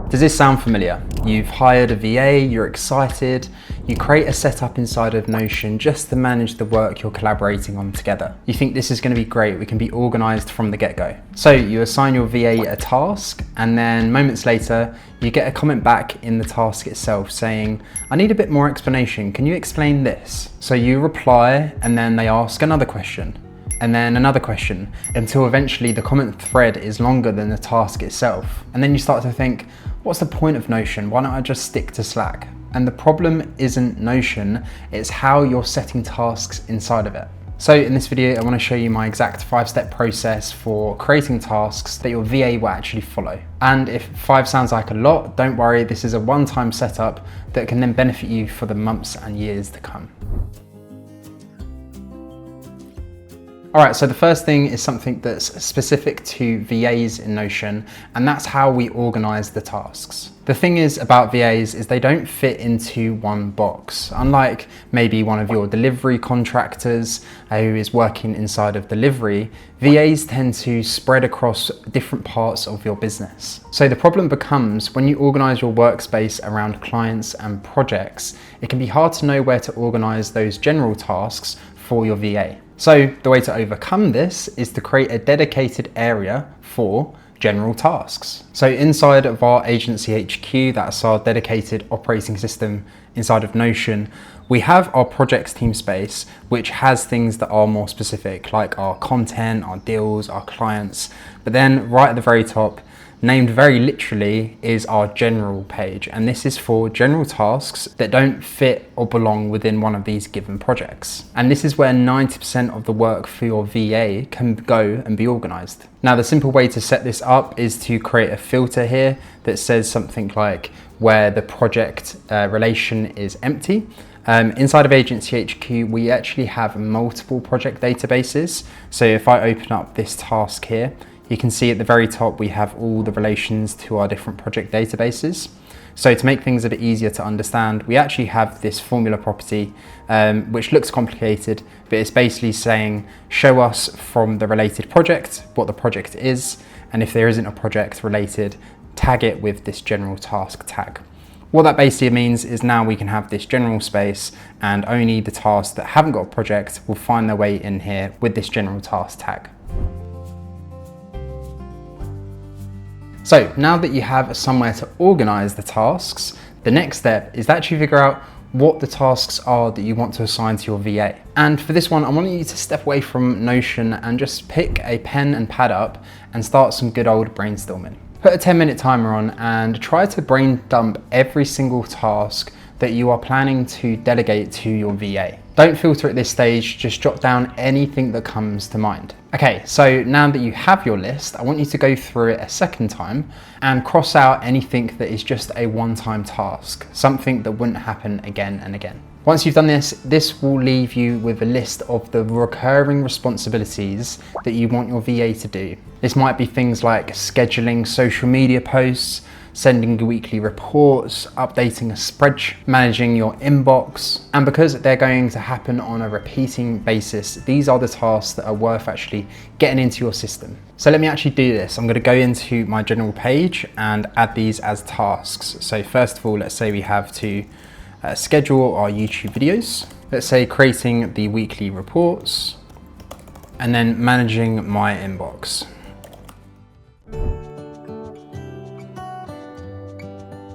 Does this sound familiar? You've hired a VA, you're excited, you create a setup inside of Notion just to manage the work you're collaborating on together. You think this is going to be great, we can be organized from the get-go. So you assign your VA a task, and then moments later, you get a comment back in the task itself saying, I need a bit more explanation, can you explain this? So you reply, and then they ask another question, and then another question, until eventually the comment thread is longer than the task itself. And then you start to think, what's the point of Notion? Why don't I just stick to Slack? And the problem isn't Notion, it's how you're setting tasks inside of it. So in this video, I want to show you my exact 5-step process for creating tasks that your VA will actually follow. And if 5 sounds like a lot, don't worry, this is a one-time setup that can then benefit you for the months and years to come. All right, so the first thing is something that's specific to VAs in Notion, and that's how we organize the tasks. The thing is about VAs is they don't fit into one box. Unlike maybe one of your delivery contractors who is working inside of delivery, VAs tend to spread across different parts of your business. So the problem becomes when you organize your workspace around clients and projects, it can be hard to know where to organize those general tasks for your VA. So the way to overcome this is to create a dedicated area for general tasks. So inside of our agency HQ, that's our dedicated operating system inside of Notion, we have our projects team space, which has things that are more specific, like our content, our deals, our clients. But then right at the very top, named very literally, is our general page. And this is for general tasks that don't fit or belong within one of these given projects. And this is where 90% of the work for your VA can go and be organized. Now, the simple way to set this up is to create a filter here that says something like where the project relation is empty. Inside of Agency HQ, we actually have multiple project databases. So if I open up this task here, you can see at the very top, we have all the relations to our different project databases. So to make things a bit easier to understand, we actually have this formula property, which looks complicated, but it's basically saying, show us from the related project what the project is. And if there isn't a project related, tag it with this general task tag. What that basically means is now we can have this general space, and only the tasks that haven't got a project will find their way in here with this general task tag. So now that you have somewhere to organize the tasks, the next step is to actually figure out what the tasks are that you want to assign to your VA. And for this one, I want you to step away from Notion and just pick a pen and pad up and start some good old brainstorming. Put a 10-minute timer on and try to brain dump every single task that you are planning to delegate to your VA. Don't filter at this stage, just jot down anything that comes to mind. Okay, so now that you have your list, I want you to go through it a second time and cross out anything that is just a one-time task, something that wouldn't happen again and again. Once you've done this, this will leave you with a list of the recurring responsibilities that you want your VA to do. This might be things like scheduling social media posts, sending weekly reports, updating a spreadsheet, managing your inbox. And because they're going to happen on a repeating basis, these are the tasks that are worth actually getting into your system. So let me actually do this. I'm going to go into my general page and add these as tasks. So first of all, let's say we have to schedule our YouTube videos. Let's say creating the weekly reports and then managing my inbox.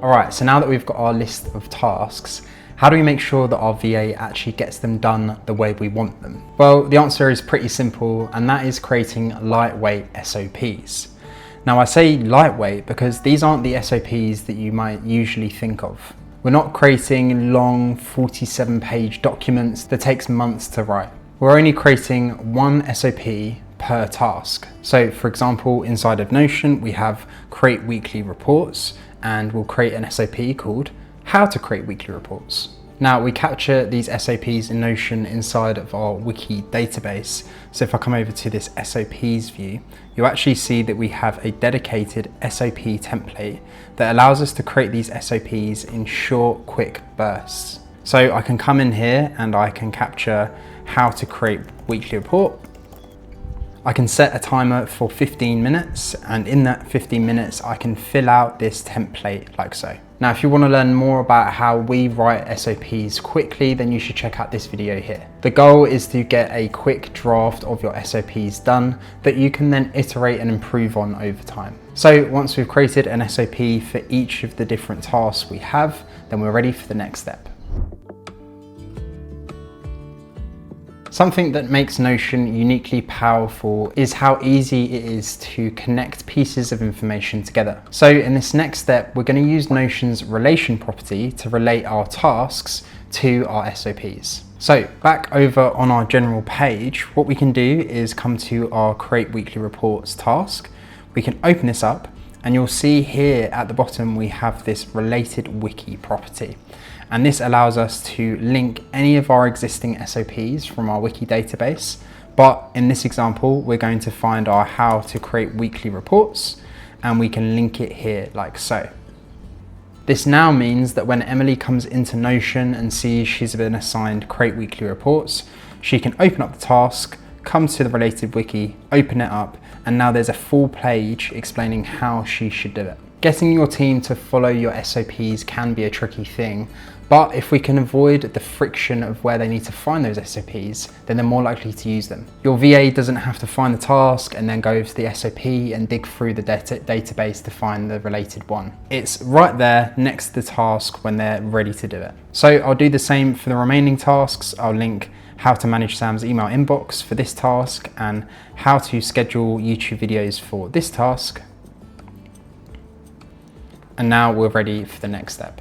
All right, so now that we've got our list of tasks, how do we make sure that our VA actually gets them done the way we want them? Well, the answer is pretty simple, and that is creating lightweight SOPs. Now, I say lightweight because these aren't the SOPs that you might usually think of. We're not creating long 47-page documents that takes months to write. We're only creating one SOP per task. So for example, inside of Notion, we have create weekly reports, and we'll create an SOP called how to create weekly reports. Now we capture these SOPs in Notion inside of our wiki database. So if I come over to this SOPs view, you'll actually see that we have a dedicated SOP template that allows us to create these SOPs in short, quick bursts. So I can come in here and I can capture how to create weekly report. I can set a timer for 15 minutes, and in that 15 minutes, I can fill out this template like so. Now, if you want to learn more about how we write SOPs quickly, then you should check out this video here. The goal is to get a quick draft of your SOPs done that you can then iterate and improve on over time. So once we've created an SOP for each of the different tasks we have, then we're ready for the next step. Something that makes Notion uniquely powerful is how easy it is to connect pieces of information together. So in this next step, we're going to use Notion's relation property to relate our tasks to our SOPs. So back over on our general page, what we can do is come to our Create Weekly Reports task. We can open this up, and you'll see here at the bottom we have this related wiki property. And this allows us to link any of our existing SOPs from our wiki database. But in this example, we're going to find our how to create weekly reports, and we can link it here like so. This now means that when Emily comes into Notion and sees she's been assigned create weekly reports, she can open up the task, come to the related wiki, open it up, and now there's a full page explaining how she should do it. Getting your team to follow your SOPs can be a tricky thing, but if we can avoid the friction of where they need to find those SOPs, then they're more likely to use them. Your VA doesn't have to find the task and then go to the SOP and dig through the database to find the related one. It's right there next to the task when they're ready to do it. So I'll do the same for the remaining tasks. I'll link how to manage Sam's email inbox for this task and how to schedule YouTube videos for this task. And now we're ready for the next step.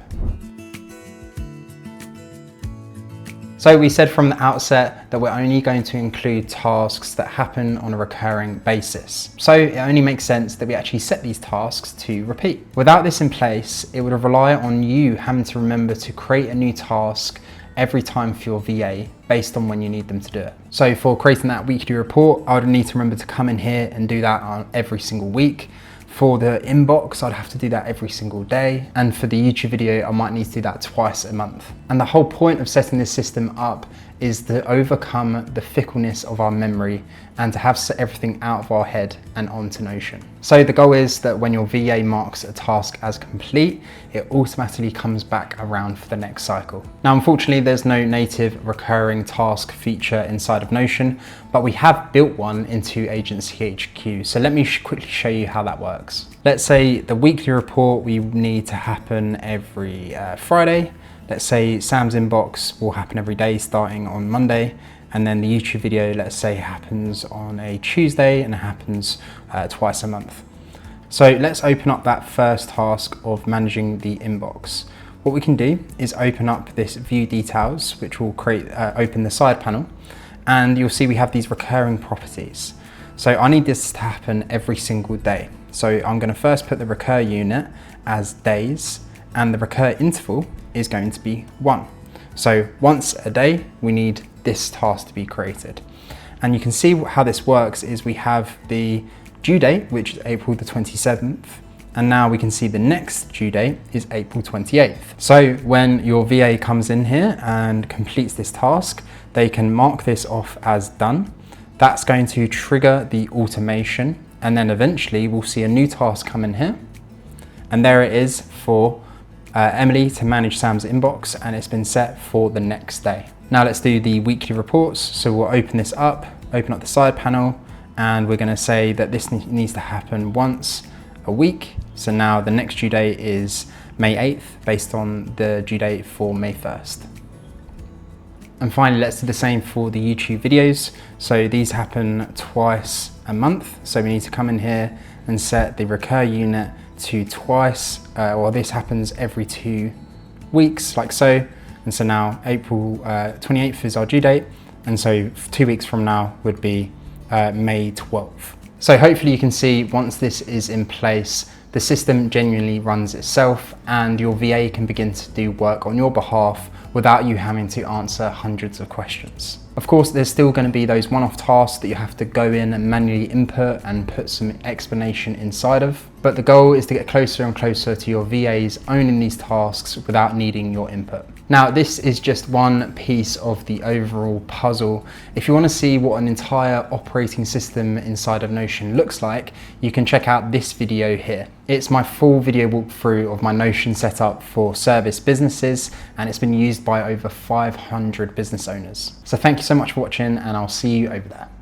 So we said from the outset that we're only going to include tasks that happen on a recurring basis. So it only makes sense that we actually set these tasks to repeat. Without this in place, it would rely on you having to remember to create a new task every time for your VA based on when you need them to do it. So for creating that weekly report, I would need to remember to come in here and do that on every single week. For the inbox, I'd have to do that every single day. And for the YouTube video, I might need to do that twice a month. And the whole point of setting this system up is to overcome the fickleness of our memory and to have set everything out of our head and onto Notion. So the goal is that when your VA marks a task as complete, it automatically comes back around for the next cycle. Now, unfortunately, there's no native recurring task feature inside of Notion, but we have built one into Agency HQ. So let me quickly show you how that works. Let's say the weekly report we need to happen every Friday. Let's say Sam's inbox will happen every day starting on Monday, and then the YouTube video, let's say, happens on a Tuesday and it happens twice a month. So let's open up that first task of managing the inbox. What we can do is open up this view details, which will open the side panel, and you'll see we have these recurring properties. So I need this to happen every single day. So I'm going to first put the recur unit as days, and the recur interval is going to be 1. So once a day, we need this task to be created. And you can see how this works is we have the due date, which is April the 27th. And now we can see the next due date is April 28th. So when your VA comes in here and completes this task, they can mark this off as done. That's going to trigger the automation. And then eventually we'll see a new task come in here. And there it is for Emily to manage Sam's inbox, and it's been set for the next day. Now let's do the weekly reports. So we'll open this up, open up the side panel, and we're going to say that this needs to happen once a week. So now the next due date is May 8th based on the due date for May 1st. And finally, let's do the same for the YouTube videos. So these happen twice a month. So we need to come in here and set the recur unit to twice, or this happens every 2 weeks, like so. And so now April 28th is our due date. And so 2 weeks from now would be May 12th. So hopefully you can see once this is in place, the system genuinely runs itself and your VA can begin to do work on your behalf without you having to answer hundreds of questions. Of course, there's still going to be those one-off tasks that you have to go in and manually input and put some explanation inside of, but the goal is to get closer and closer to your VAs owning these tasks without needing your input. Now, this is just one piece of the overall puzzle. If you want to see what an entire operating system inside of Notion looks like, you can check out this video here. It's my full video walkthrough of my Notion setup for service businesses, and it's been used by over 500 business owners. So thank you so much for watching, and I'll see you over there.